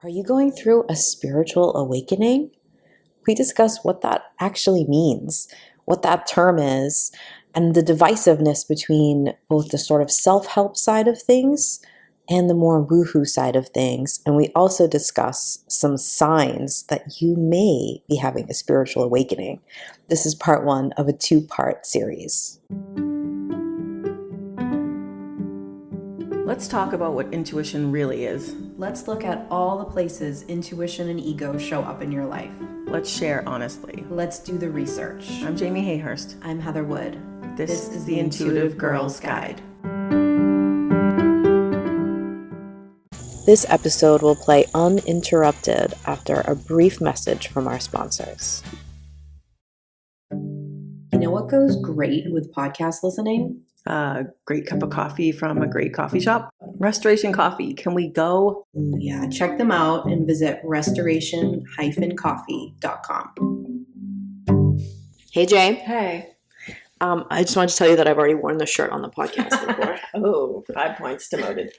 Are you going through a spiritual awakening? We discuss what that actually means, what that term is, and the divisiveness between both the sort of self-help side of things and the more woohoo side of things. And we also discuss some signs that you may be having a spiritual awakening. This is part one of a two-part series. Let's talk about what intuition really is. Let's look at all the places intuition and ego show up in your life. Let's share honestly. Let's do the research. I'm Jamie Hayhurst. I'm Heather Wood. This is the Intuitive Girl's Guide. This episode will play uninterrupted after a brief message from our sponsors. You know what goes great with podcast listening? A great cup of coffee from a great coffee shop. Restoration Coffee. Can we go? Ooh, yeah, check them out and visit restoration-coffee.com. Hey, Jay. Hey. I just wanted to tell you that I've already worn this shirt on the podcast before. Oh, 5 points demoted.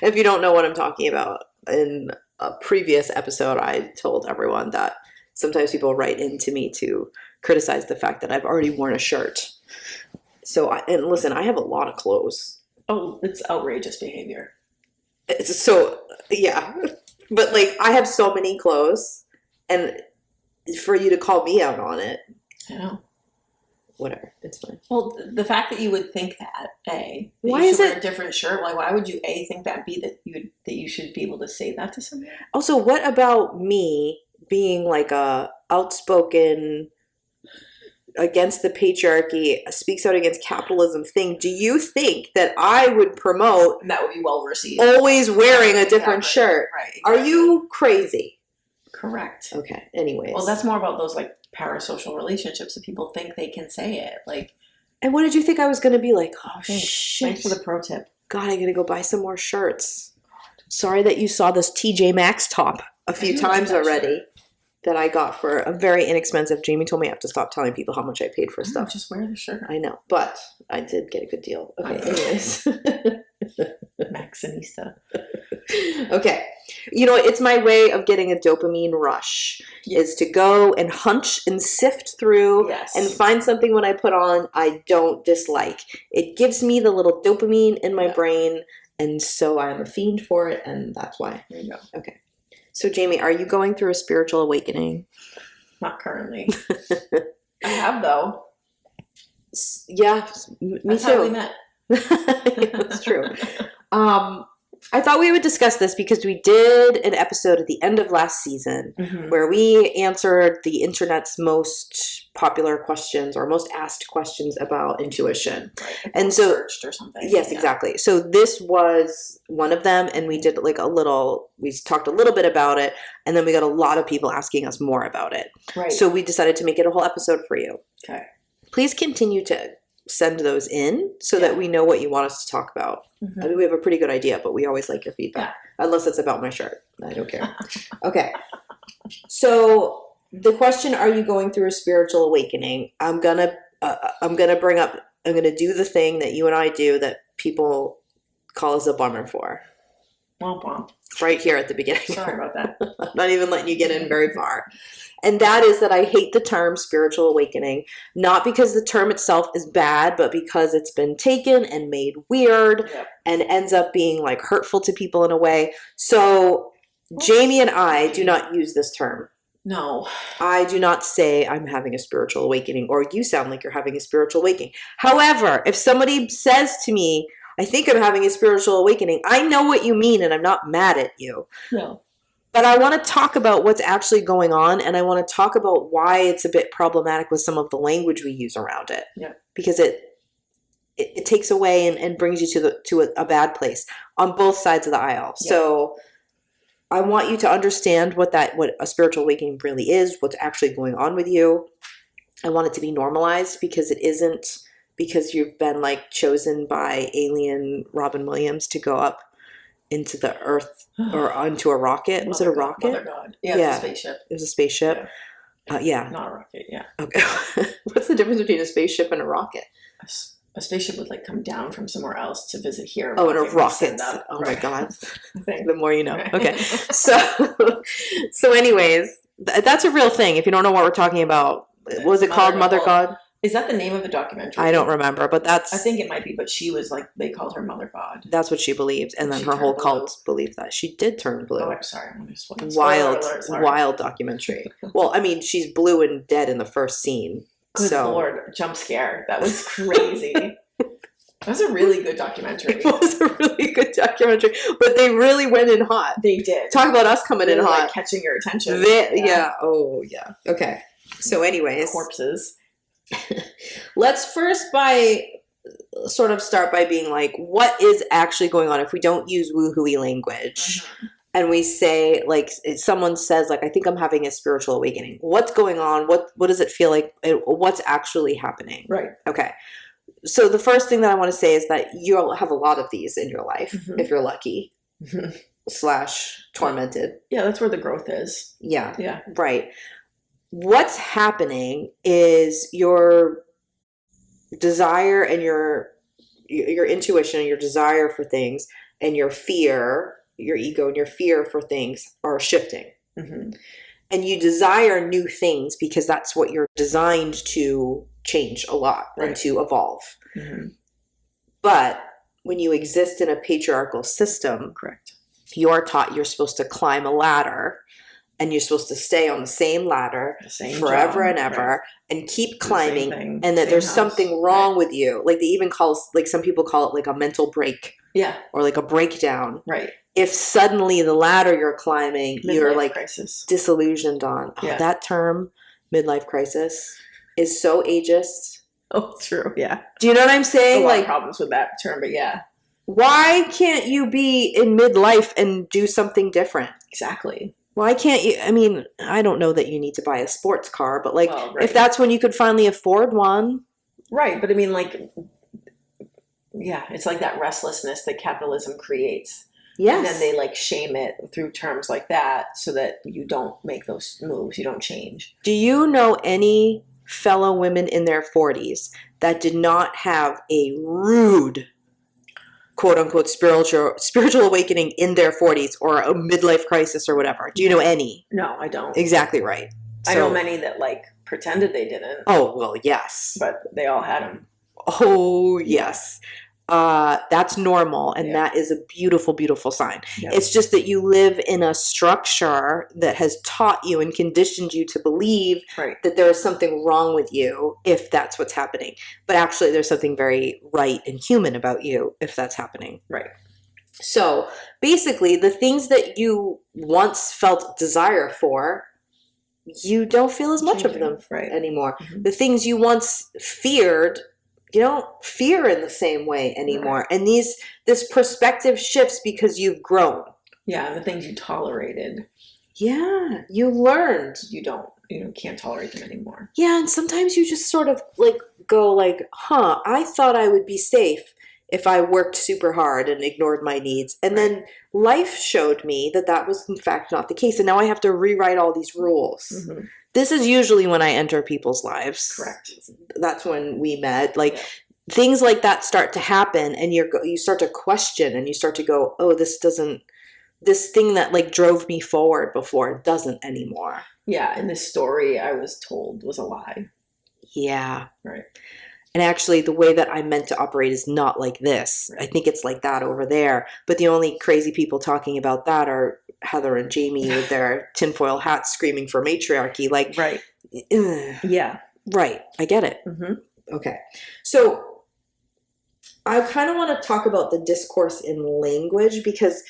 If you don't know what I'm talking about, in a previous episode, I told everyone that sometimes people write into me to criticize the fact that I've already worn a shirt. And listen, I have a lot of clothes. Oh, it's outrageous behavior. Yeah. But I have so many clothes, and for you to call me out on it. I know. Whatever, it's fine. Well, the fact that you would think that, why you is should wear it a different shirt? Why would you think that? That you should be able to say that to someone? Also, what about me being a outspoken against the patriarchy, speaks out against capitalism thing? Do you think that I would promote that would be well received? Always wearing a different shirt? Right. Exactly. Are you crazy? Correct. Okay. Anyways. Well, that's more about those parasocial relationships that people think they can say it. And what did you think I was going to be like? Oh, shit. Thanks for the pro tip. God, I got to go buy some more shirts. Sorry that you saw this TJ Maxx top a few times already. Shirt that I got for a very inexpensive. Jamie told me I have to stop telling people how much I paid for stuff. Just wear the shirt. I know, but I did get a good deal. Okay, anyways. Maxinista. Okay. It's my way of getting a dopamine rush, is to go and hunch and sift through and find something when I put on I don't dislike. It gives me the little dopamine in my brain, and so I'm a fiend for it, and that's why. There you go. Okay. So, Jamie, are you going through a spiritual awakening? Not currently. I have, though. Yeah, me That's too. How we met. Yeah, that's true. I thought we would discuss this because we did an episode at the end of last season where we answered the internet's most popular questions or most asked questions about intuition. Right. And so, searched or something. Yes, exactly. So this was one of them, and we did we talked a little bit about it, and then we got a lot of people asking us more about it. Right. So we decided to make it a whole episode for you. Okay. Please continue to send those in so that we know what you want us to talk about. I mean, we have a pretty good idea, but we always like your feedback. Yeah. Unless it's about my shirt. I don't care. Okay. So the question, are you going through a spiritual awakening? I'm going to do the thing that you and I do that people call us a bummer for. Womp womp. Right here at the beginning. Sorry about that. I'm not even letting you get in very far. And that is that I hate the term spiritual awakening, not because the term itself is bad, but because it's been taken and made weird and ends up being hurtful to people in a way. So Jamie and I do not use this term. No. I do not say I'm having a spiritual awakening, or you sound like you're having a spiritual awakening. However, if somebody says to me, I think I'm having a spiritual awakening, I know what you mean, and I'm not mad at you. No. But I want to talk about what's actually going on, and I want to talk about why it's a bit problematic with some of the language we use around it. Yeah. Because it takes away and brings you to a bad place on both sides of the aisle. Yeah. So I want you to understand what a spiritual awakening really is, what's actually going on with you. I want it to be normalized because it isn't because you've been chosen by alien Robin Williams to go up into the earth or onto a rocket. Was it a rocket? Mother God. Yeah, it was a spaceship. It was a spaceship. Yeah. Not a rocket, yeah. Okay. What's the difference between a spaceship and a rocket? a spaceship would like come down from somewhere else to visit here. Oh, and a rocket would send rocket. up. Oh Right. my God. Thing. The more you know. Right. Okay. So anyways, that's a real thing. If you don't know what we're talking about, was it called Mother God? Is that the name of the documentary? I don't remember, but I think it might be, but she was like, they called her Mother God. that's what she believed. And then She her whole turned cult believed that. She did turn blue. Oh, I'm sorry. I'm gonna spoil Wild, alert, sorry. wild documentary. Well, I mean, she's blue and dead in the first scene. Good so Lord, jump scare. That was crazy. That was a really good documentary. it was a really good documentary, but they really went in hot. They did. Talk about us coming in Really, hot. like, catching your attention. Yeah. Oh, yeah. Okay. So anyways, Corpses. let's first start by being like, what is actually going on if we don't use woohooey language and we say, like, someone says, like, I think I'm having a spiritual awakening. What's going on? What does it feel like? What's actually happening? Right. Okay. So the first thing that I want to say is that you'll have a lot of these in your life if you're lucky / tormented. Yeah, that's where the growth is. Yeah. Yeah. Right. What's happening is your desire and your intuition and your desire for things and your fear, your ego and your fear for things are shifting. And you desire new things because that's what you're designed to change a lot and to evolve. But when you exist in a patriarchal system, correct, you're taught you're supposed to climb a ladder and you're supposed to stay on the same ladder forever and ever and keep climbing, and that there's something wrong with you. Like they even call, like some people call it like a mental break. Yeah. Or like a breakdown. Right. If suddenly the ladder you're climbing, you're like crisis. disillusioned on. Oh, that term, midlife crisis, is so ageist. Oh, true. Yeah. Do you know what I'm saying? A lot like of problems with that term, but yeah. Why can't you be in midlife and do something different? Exactly. Why can't you? I mean, I don't know that you need to buy a sports car, but like, right. if that's when you could finally afford one. Right. But I mean, like, yeah, it's like that restlessness that capitalism creates. Yes. And then they like shame it through terms like that so that you don't make those moves, you don't change. Do you know any fellow women in their 40s that did not have a rude, quote unquote, spiritual awakening in their 40s or a midlife crisis or whatever? Do you know any? No, I don't. Exactly right. I know many that like pretended they didn't. Oh, well, yes. But they all had them. Oh, yes. That's normal, and that is a beautiful, beautiful sign. Yeah. It's just that you live in a structure that has taught you and conditioned you to believe that there is something wrong with you if that's what's happening. But actually, there's something very right and human about you if that's happening. Right. So basically, the things that you once felt desire for, you don't feel as much of them anymore. The things you once feared, you don't fear in the same way anymore. And this perspective shifts because you've grown. Yeah, and the things you tolerated. Yeah, you learned. You can't tolerate them anymore. Yeah, and sometimes you just sort of like go like, I thought I would be safe if I worked super hard and ignored my needs. And then life showed me that that was in fact not the case. And now I have to rewrite all these rules. This is usually when I enter people's lives. Correct. That's when we met. Like things like that start to happen, and you start to question, and you start to go, oh, this thing that like drove me forward before doesn't anymore. Yeah, and this story I was told was a lie. Yeah. Right. And actually, the way that I meant to operate is not like this. I think it's like that over there. But the only crazy people talking about that are Heather and Jamie with their tinfoil hats screaming for matriarchy. Like, yeah. Right. I get it. Okay. So I kind of want to talk about the discourse in language, because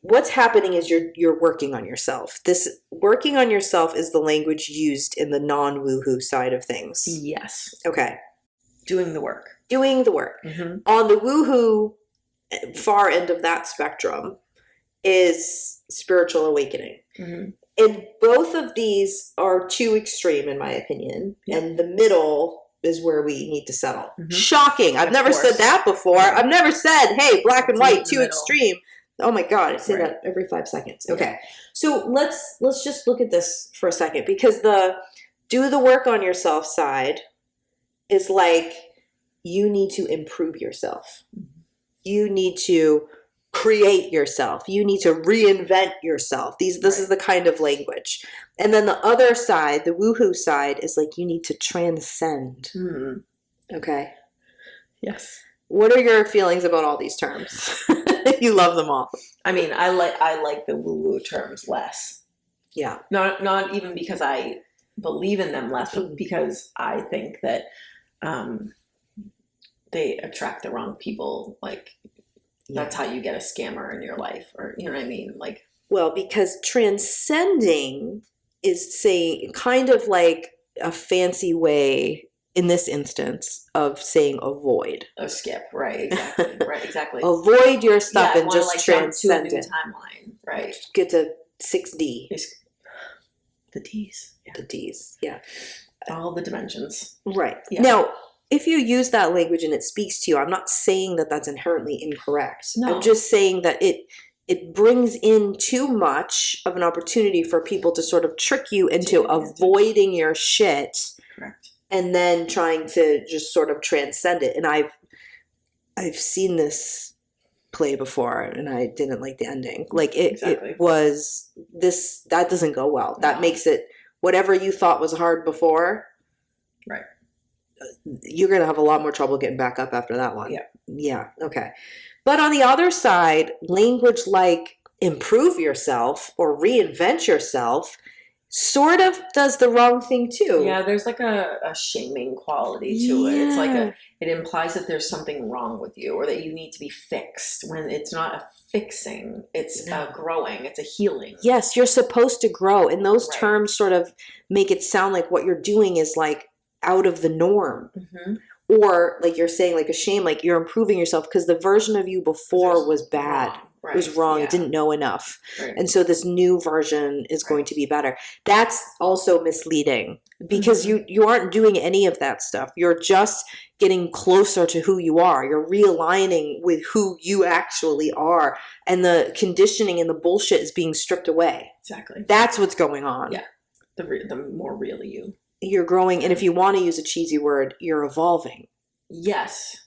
what's happening is you're working on yourself. This working on yourself is the language used in the non-woohoo side of things. Yes. Okay. Doing the work. On the woohoo far end of that spectrum is spiritual awakening. And both of these are too extreme, in my opinion. And the middle is where we need to settle. Shocking. I've never said that before. I've never said, hey, black and white, too extreme. Oh my God, I say that every 5 seconds. Okay. So let's just look at this for a second, because the do the work on yourself side is like you need to improve yourself. You need to create yourself. You need to reinvent yourself. This is the kind of language. And then the other side, the woohoo side, is like you need to transcend. Okay. Yes. What are your feelings about all these terms? You love them all. I mean, I like the woo-woo terms less. Yeah. Not even because I believe in them less, but because I think that they attract the wrong people. Like, that's how you get a scammer in your life, or you know what I mean? Like, well, because transcending is saying kind of like a fancy way in this instance of saying avoid. a skip, right? Exactly, right? Exactly. Avoid your stuff I and wanna, just like, jump to a transcend new it. timeline, right? Get to 6D. The D's, The D's, yeah. all the dimensions. Right. Yeah. Now, if you use that language and it speaks to you, I'm not saying that that's inherently incorrect. No. I'm just saying that it brings in too much of an opportunity for people to sort of trick you into avoiding your shit. Correct. And then trying to just sort of transcend it. And I've seen this play before, and I didn't like the ending. Like it was this, that doesn't go well. That makes it, whatever you thought was hard before, right, you're gonna have a lot more trouble getting back up after that one. Yeah. Okay. But on the other side, language like improve yourself or reinvent yourself sort of does the wrong thing too. Yeah, there's like a shaming quality to it. It's like it implies that there's something wrong with you, or that you need to be fixed, when it's not a fixing, it's a growing, it's a healing. Yes, you're supposed to grow, and those terms sort of make it sound like what you're doing is like out of the norm. Or like you're saying, like a shame, like you're improving yourself because the version of you before was bad. Wrong. It was wrong. It didn't know enough. And so this new version is going to be better. That's also misleading because you aren't doing any of that stuff. You're just getting closer to who you are. You're realigning with who you actually are. And the conditioning and the bullshit is being stripped away. Exactly. That's what's going on. Yeah. The more real you. You're growing. And if you want to use a cheesy word, you're evolving. Yes.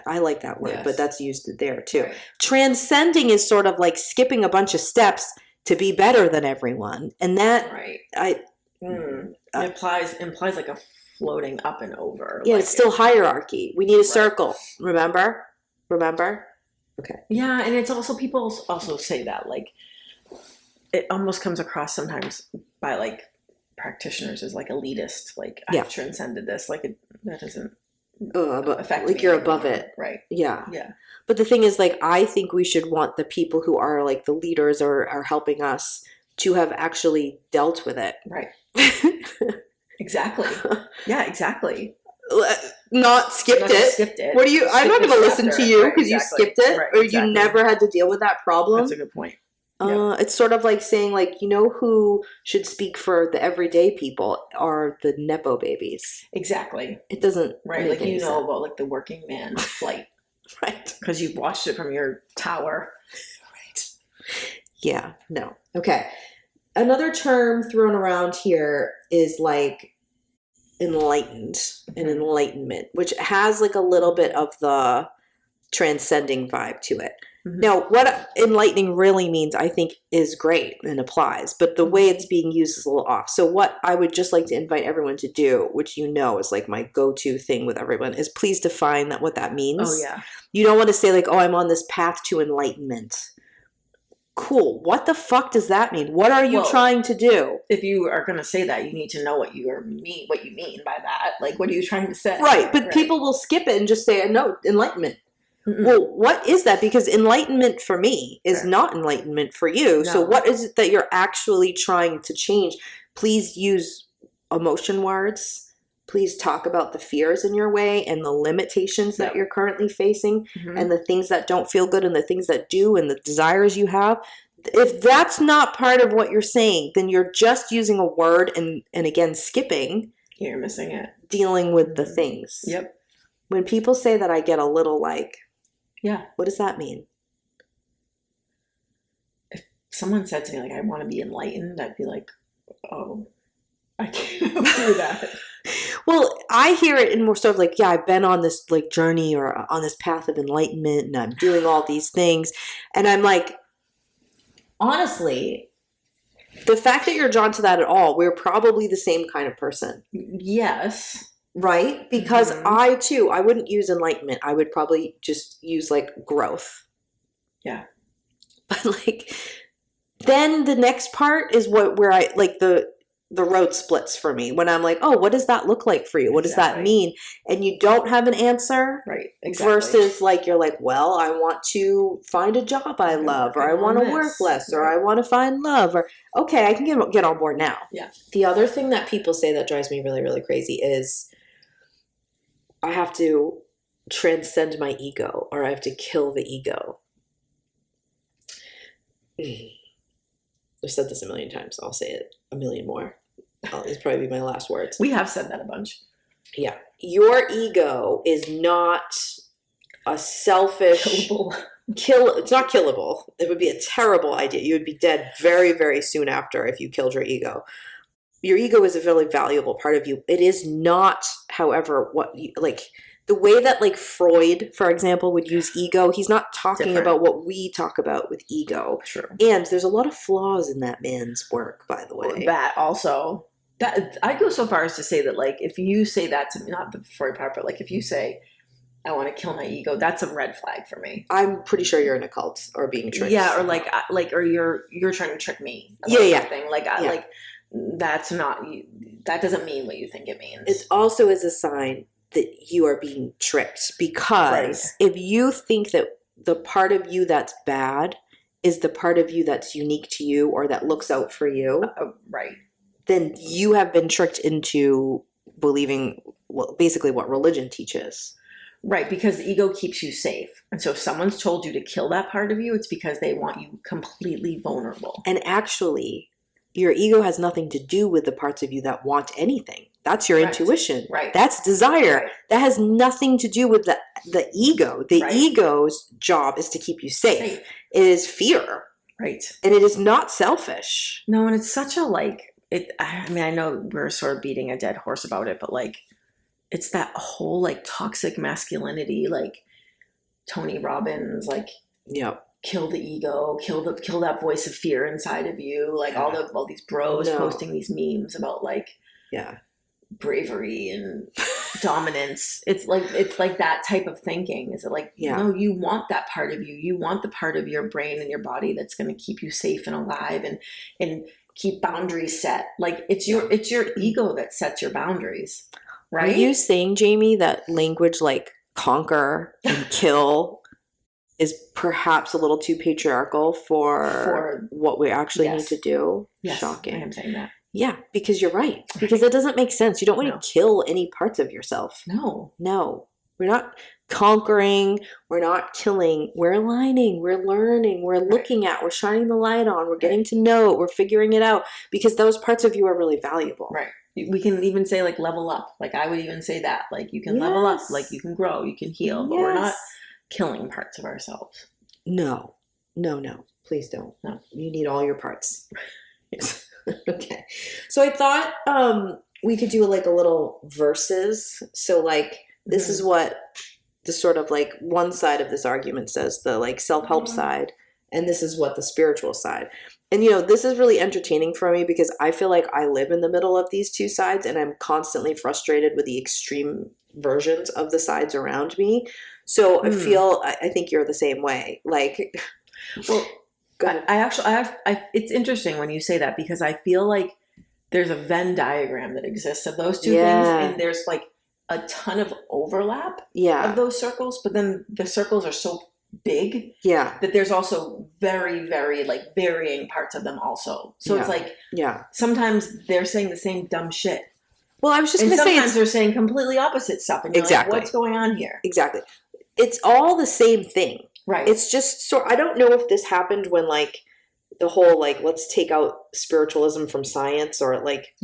I like that word, but that's used there too. Right. Transcending is sort of like skipping a bunch of steps to be better than everyone. And that implies like a floating up and over. Yeah, like it's still hierarchy. We need a circle. Remember? Okay. Yeah, and it's also, people also say that, like, it almost comes across sometimes by like practitioners as like elitist, like I've transcended this, like that doesn't affect like me you're anymore. above it. Right. Yeah. Yeah. But the thing is, like, I think we should want the people who are like the leaders or are helping us to have actually dealt with it. Right. Exactly. Yeah, exactly. Not skipped it. What do you? I'm not going to listen to you because you skipped it, or you never had to deal with that problem. That's a good point. It's sort of like saying, like, you know who should speak for the everyday people are the Nepo babies. Exactly. It doesn't like you know about like the working man flight, right? Because you've watched it from your tower, right? Yeah. No. Okay. Another term thrown around here is like enlightened and enlightenment, which has like a little bit of the transcending vibe to it. Now, what enlightening really means, I think, is great and applies, but the way it's being used is a little off. So what I would just like to invite everyone to do, which you know is like my go-to thing with everyone, is please define what that means. Oh, yeah. You don't want to say like, oh, I'm on this path to enlightenment. Cool. What the fuck does that mean? What are you trying to do? If you are going to say that, you need to know what you mean by that. Like, what are you trying to say? Right. But people will skip it and just say, no, enlightenment. Well, what is that? Because enlightenment for me is not enlightenment for you. No. So what is it that you're actually trying to change? Please use emotion words. Please talk about the fears in your way and the limitations that you're currently facing and the things that don't feel good and the things that do and the desires you have. If that's not part of what you're saying, then you're just using a word and again, skipping. You're missing it. Dealing with the things. Yep. When people say that, I get a little like, yeah. What does that mean? If someone said to me, like, I want to be enlightened, I'd be like, oh, I can't do that. Well, I hear it in more sort of like, yeah, I've been on this like journey or on this path of enlightenment and I'm doing all these things. And I'm like, honestly, the fact that you're drawn to that at all, we're probably the same kind of person. Yes. Right? Because Mm-hmm. I wouldn't use enlightenment. I would probably just use like growth. Yeah. But like, then the next part is where I like the road splits for me when I'm like, oh, what does that look like for you? What does that Exactly. mean? And you don't have an answer. Right. Exactly. Versus like you're like, well, I want to find a job I love, or I want to work less, or Right. I want to find love, or okay, I can get on board now. Yeah. The other thing that people say that drives me really, really crazy is I have to transcend my ego, or I have to kill the ego. I've said this a million times. I'll say it a million more. It's probably my last words. We have said that a bunch. Yeah. Your ego is not a selfish... It's not killable. It would be a terrible idea. You would be dead very, very soon after if you killed your ego. Your ego is a very valuable part of you. It is not, however, what you, like... The way that like Freud, for example, would use ego, he's not talking about what we talk about with ego. True. And there's a lot of flaws in that man's work, by the way. That also, that I'd go so far as to say that like if you say that to me, not the Freud part, but like if you say, I want to kill my ego, that's a red flag for me. I'm pretty sure you're in a cult or being tricked. Yeah, or like or you're trying to trick me. Yeah. Something. Like that's not, that doesn't mean what you think it means. It also is a sign that you are being tricked, because if you think that the part of you that's bad is the part of you that's unique to you or that looks out for you, then you have been tricked into believing basically what religion teaches. Right, because the ego keeps you safe. And so if someone's told you to kill that part of you, it's because they want you completely vulnerable. And actually, your ego has nothing to do with the parts of you that want anything. That's your intuition. Right. That's desire. Right. That has nothing to do with the ego. The ego's job is to keep you safe. It is fear. Right. And it is not selfish. No, and it's such a I mean, I know we're sort of beating a dead horse about it, but like, it's that whole like toxic masculinity, like Tony Robbins, like, kill the ego, kill that voice of fear inside of you. Like all these bros posting these memes about like, bravery and dominance. It's like that type of thinking. Is it like, no, you want that part of you. You want the part of your brain and your body that's going to keep you safe and alive and keep boundaries set. Like it's your ego that sets your boundaries. Right? Are you saying, Jamie, that language like conquer and kill is perhaps a little too patriarchal for what we actually need to do? Yes, shocking. I am saying that. Yeah, because you're right. Because it doesn't make sense. You don't want to kill any parts of yourself. No. We're not conquering. We're not killing. We're aligning. We're learning. We're looking at. We're shining the light on. We're getting to know it. We're figuring it out. Because those parts of you are really valuable. Right. We can even say like level up. Like I would even say that. Like you can level up. Like you can grow. You can heal. But we're not killing parts of ourselves. No. Please don't. No. You need all your parts. Okay. So I thought we could do like a little verses. So like this is what the sort of like one side of this argument says, the like self-help side, and this is what the spiritual side. And this is really entertaining for me because I feel like I live in the middle of these two sides and I'm constantly frustrated with the extreme versions of the sides around me. So I think you're the same way. Like, well, it's interesting when you say that because I feel like there's a Venn diagram that exists of those two things, and there's like a ton of overlap of those circles, but then the circles are so big that there's also very, very like varying parts of them also. So it's like sometimes they're saying the same dumb shit. Well, I was just going to say sometimes they're saying completely opposite stuff, and you're like, what's going on here? Exactly. It's all the same thing. Right. It's just I don't know if this happened when like the whole like let's take out spiritualism from science or like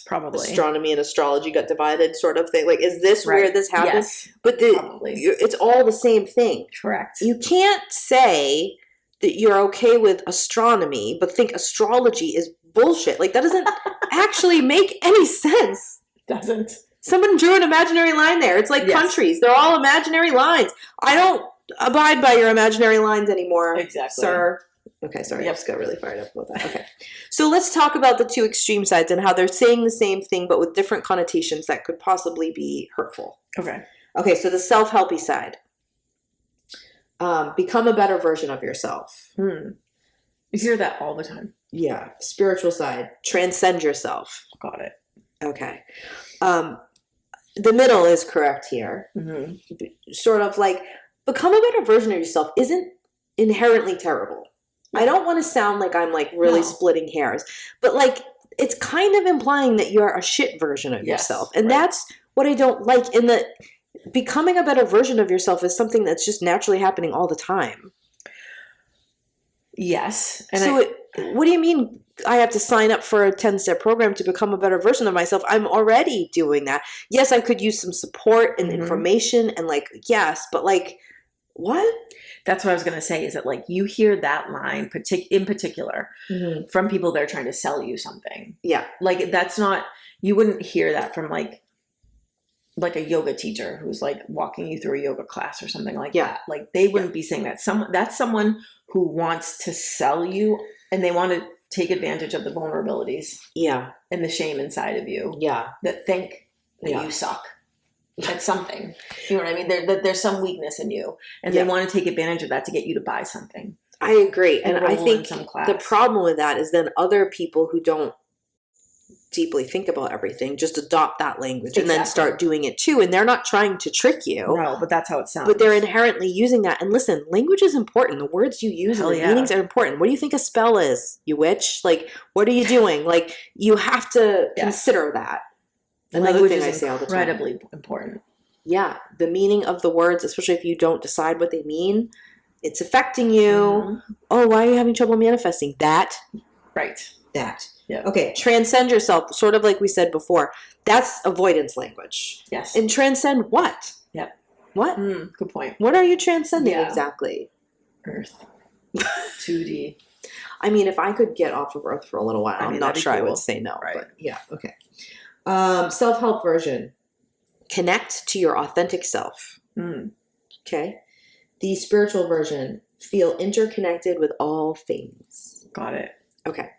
probably astronomy and astrology got divided sort of thing. Like is this where this happened? Yes, but it's all the same thing. Correct. You can't say that you're okay with astronomy but think astrology is bullshit. Like that doesn't actually make any sense. Doesn't. Someone drew an imaginary line there. It's like countries. They're all imaginary lines. I don't abide by your imaginary lines anymore, sir. Okay, sorry. I just got really fired up about that. Okay. So let's talk about the two extreme sides and how they're saying the same thing but with different connotations that could possibly be hurtful. Okay, so the self-helpy side. Become a better version of yourself. You hear that all the time. Yeah. Spiritual side. Transcend yourself. Got it. Okay. The middle is correct here. Sort of like, become a better version of yourself isn't inherently terrible. I don't want to sound like I'm like really splitting hairs, but like it's kind of implying that you're a shit version of yourself. And that's what I don't like. In the becoming a better version of yourself is something that's just naturally happening all the time. Yes. And so what do you mean I have to sign up for a 10-step program to become a better version of myself? I'm already doing that. Yes, I could use some support and information and like, yes, but like, what? That's what I was going to say is that like you hear that line in particular from people that are trying to sell you something. Yeah. Like that's not, you wouldn't hear that from like a yoga teacher who's like walking you through a yoga class or something like that. Like they wouldn't be saying that. That's someone who wants to sell you and they want to take advantage of the vulnerabilities. Yeah. And the shame inside of you. Yeah. That think that you suck. At something, you know what I mean? There's some weakness in you, and they want to take advantage of that to get you to buy something. I agree, and I think the problem with that is then other people who don't deeply think about everything just adopt that language and then start doing it too, and they're not trying to trick you. No, but that's how it sounds. But they're inherently using that. And listen, language is important. The words you use and the meanings are important. What do you think a spell is, you witch? Like, what are you doing? Like, you have to consider that. Language is incredibly important. Yeah. The meaning of the words, especially if you don't decide what they mean, it's affecting you. Oh, why are you having trouble manifesting? That. Right. That. Yeah. Okay. Transcend yourself, sort of like we said before. That's avoidance language. Yes. And transcend what? Yep. What? Good point. What are you transcending exactly? Earth. 2D. I mean, if I could get off of Earth for a little while, I'm not sure I would say no. Right. But yeah. Okay. Self-help version. Connect to your authentic self. Okay. The spiritual version. Feel interconnected with all things. Got it. Okay.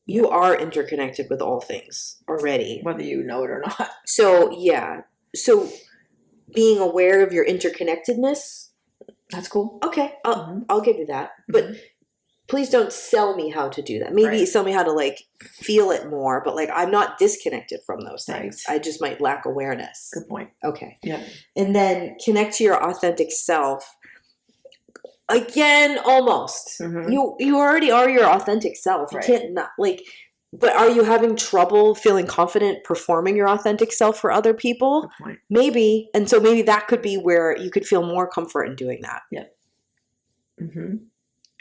You are interconnected with all things already. Whether you know it or not. So, yeah. So, being aware of your interconnectedness. That's cool. Okay. I'll give you that. But please don't sell me how to do that. Maybe sell me how to like feel it more, but like I'm not disconnected from those things. I just might lack awareness. Good point. Okay. Yeah. And then connect to your authentic self. Again, almost. You already are your authentic self. You can't not like, but are you having trouble feeling confident performing your authentic self for other people? Good point. Maybe. And so maybe that could be where you could feel more comfort in doing that. Yeah.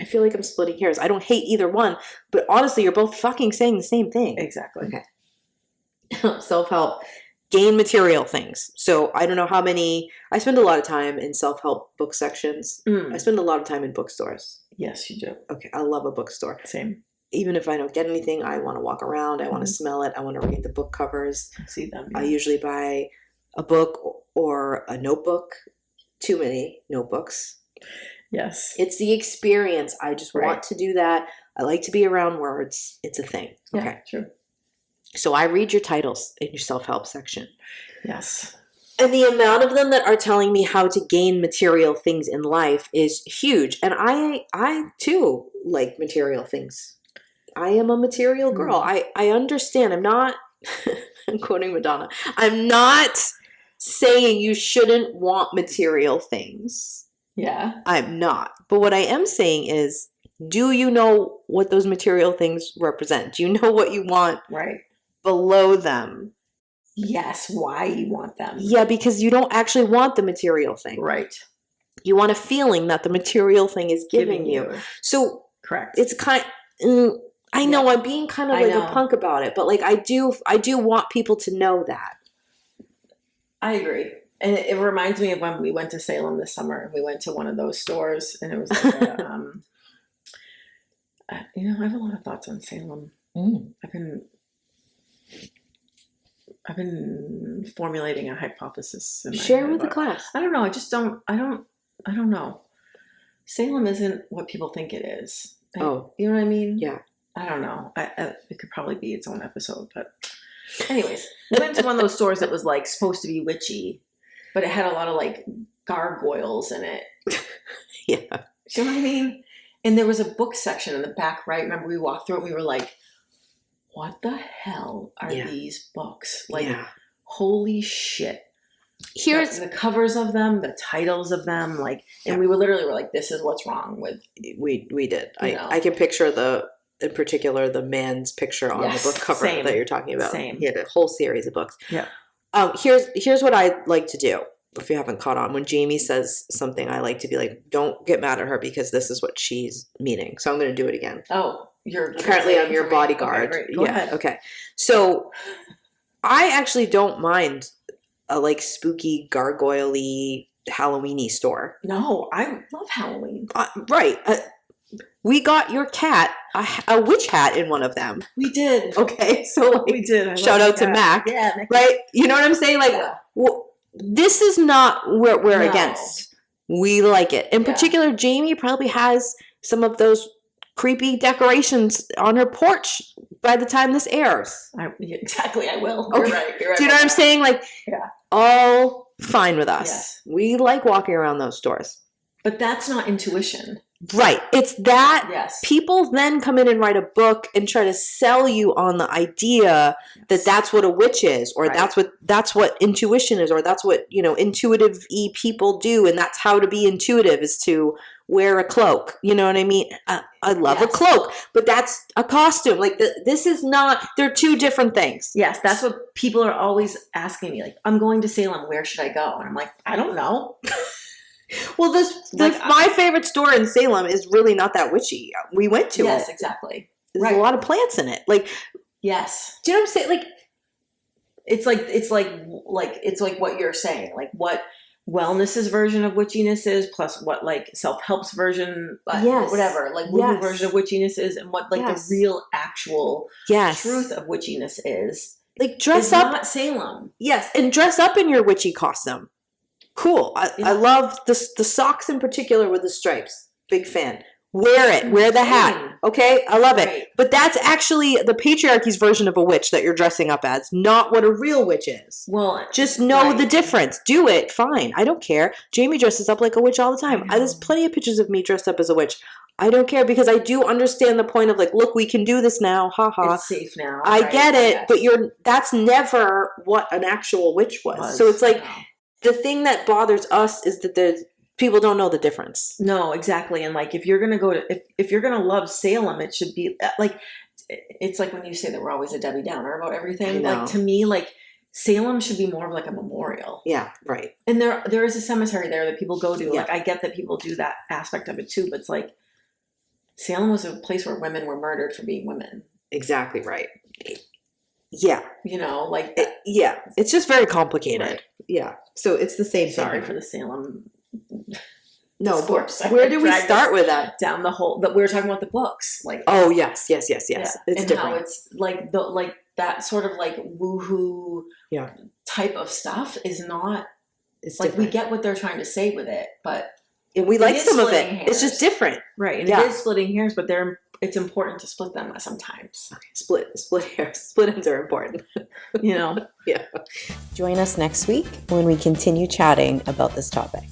I feel like I'm splitting hairs. I don't hate either one, but honestly, you're both fucking saying the same thing. Exactly. Okay. Self-help. Gain material things. So I don't know how many, I spend a lot of time in self-help book sections. I spend a lot of time in bookstores. Yes, you do. Okay. I love a bookstore. Same. Even if I don't get anything, I want to walk around. I want to smell it. I want to read the book covers. See them. Yeah. I usually buy a book or a notebook. Too many notebooks. Yes. It's the experience. I just want to do that. I like to be around words. It's a thing. Okay. Yeah, true. So I read your titles in your self-help section. Yes. And the amount of them that are telling me how to gain material things in life is huge. And I too like material things. I am a material girl. I understand. I'm not, I'm quoting Madonna. I'm not saying you shouldn't want material things. Yeah. I'm not. But what I am saying is, do you know what those material things represent? Do you know what you want below them? Yes. Why you want them. Yeah, because you don't actually want the material thing. Right. You want a feeling that the material thing is giving you. So correct. It's kind I know I'm being kind of like a punk about it, but like I do want people to know that. I agree. And it reminds me of when we went to Salem this summer and we went to one of those stores and it was like I have a lot of thoughts on Salem. I've been I've been formulating a hypothesis in my Share head with the about- class. I don't know. I don't know. Salem isn't what people think it is. Oh. You know what I mean? Yeah. I don't know. It could probably be its own episode, but anyways, we went to one of those stores that was like supposed to be witchy, but it had a lot of like gargoyles in it. Yeah. Do you know what I mean? And there was a book section in the back right. Remember we walked through it and we were like, what the hell are Yeah. these books? Like, Yeah. holy shit. Here's the covers of them, the titles of them, like, and we were like, this is what's wrong with. we did. You know. I can picture in particular the man's picture on Yes, the book cover same. that you're talking about. Same. He had a whole series of books. Yeah. Here's what I like to do. If you haven't caught on, when Jamie says something, I like to be like, don't get mad at her because this is what she's meaning. So I'm going to do it again. Oh, Apparently I'm your bodyguard. Okay, great. Go ahead. Okay. So I actually don't mind a like spooky, gargoyle-y, Halloween-y store. No, I love Halloween. Right. We got your cat a witch hat in one of them. We did. Okay. So like, We did. I shout love out to that. Mac. Yeah. Mac. Right? You know what I'm saying? Like, Yeah. well, this is not what we're No. against. We like it. In Yeah. particular, Jamie probably has some of those creepy decorations on her porch by the time this airs. Exactly. I will. Okay. You're right. You're right. Do you know what I'm saying? Like, Yeah. all fine with us. Yes. We like walking around those stores. But that's not intuition. Right. It's that Yes. people then come in and write a book and try to sell you on the idea that that's what a witch is, or Right. that's what intuition is, or that's what, intuitive-y people do, and that's how to be intuitive is to wear a cloak. You know what I mean? I love a Yes. cloak, but that's a costume. Like this is not. They're two different things. Yes, that's what people are always asking me. Like, I'm going to Salem. Where should I go? And I'm like, I don't know. Well, my favorite store in Salem is really not that witchy. We went to Yes, it. exactly. There's Right. a lot of plants in it. Like, Yes. do you know what I'm saying? Like, It's like what you're saying. Like what wellness's version of witchiness is, plus what like self-help's version, Yes. whatever, like woo Yes. version of witchiness is, and what like Yes. the real actual yes, truth of witchiness is. like dress Is up. not Salem. Yes, and dress up in your witchy costume. Cool. I Yeah. love the socks in particular with the stripes. Big fan. Wear it. Wear the hat. Same. Okay? I love it. Right. But that's actually the patriarchy's version of a witch that you're dressing up as, not what a real witch is. Well, Just know right. the difference. Do it. Fine. I don't care. Jamie dresses up like a witch all the time. I know. There's plenty of pictures of me dressed up as a witch. I don't care because I do understand the point of like, look, we can do this now. Ha ha. It's safe now. I right? get it, Yes. but that's never what an actual witch was. So it's like, the thing that bothers us is that people don't know the difference. No, exactly. And like, if you're gonna go to if you're gonna love Salem, it should be like, it's like when you say that we're always a Debbie Downer about everything. I know. Like to me, like Salem should be more of like a memorial. Yeah, right. And there is a cemetery there that people go to. Yeah. Like I get that people do that aspect of it too, but it's like Salem was a place where women were murdered for being women. Exactly right. Yeah. You know, like Yeah. It's just very complicated. Right. Yeah. So it's the same sorry thing. for the Salem. No, discourse. where did we Dragged start us with that? down the whole that we were talking about the books, like Oh, yes. It's yeah. It's and different. how it's like that sort of like woohoo Yeah. type of stuff is not It's like we different. get what they're trying to say with it, but And we like is some of it. splitting It's just hairs. different. right, and Yeah. it is splitting hairs, but it's important to split them sometimes. Split hairs. Split ends are important. You know. Yeah. Join us next week when we continue chatting about this topic.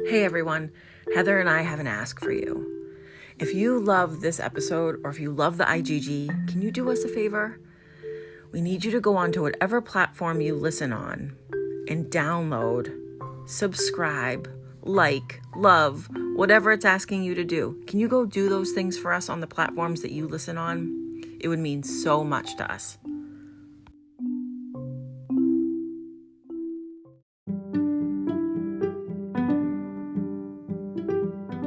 Hey everyone, Heather and I have an ask for you. If you love this episode or if you love the IGG, can you do us a favor? We need you to go onto whatever platform you listen on and download, subscribe, like, love, whatever it's asking you to do. Can you go do those things for us on the platforms that you listen on? It would mean so much to us.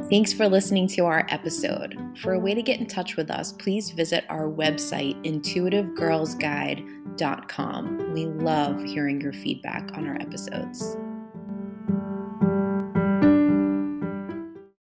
Thanks for listening to our episode. For a way to get in touch with us, please visit our website, intuitivegirlsguide.com. We love hearing your feedback on our episodes.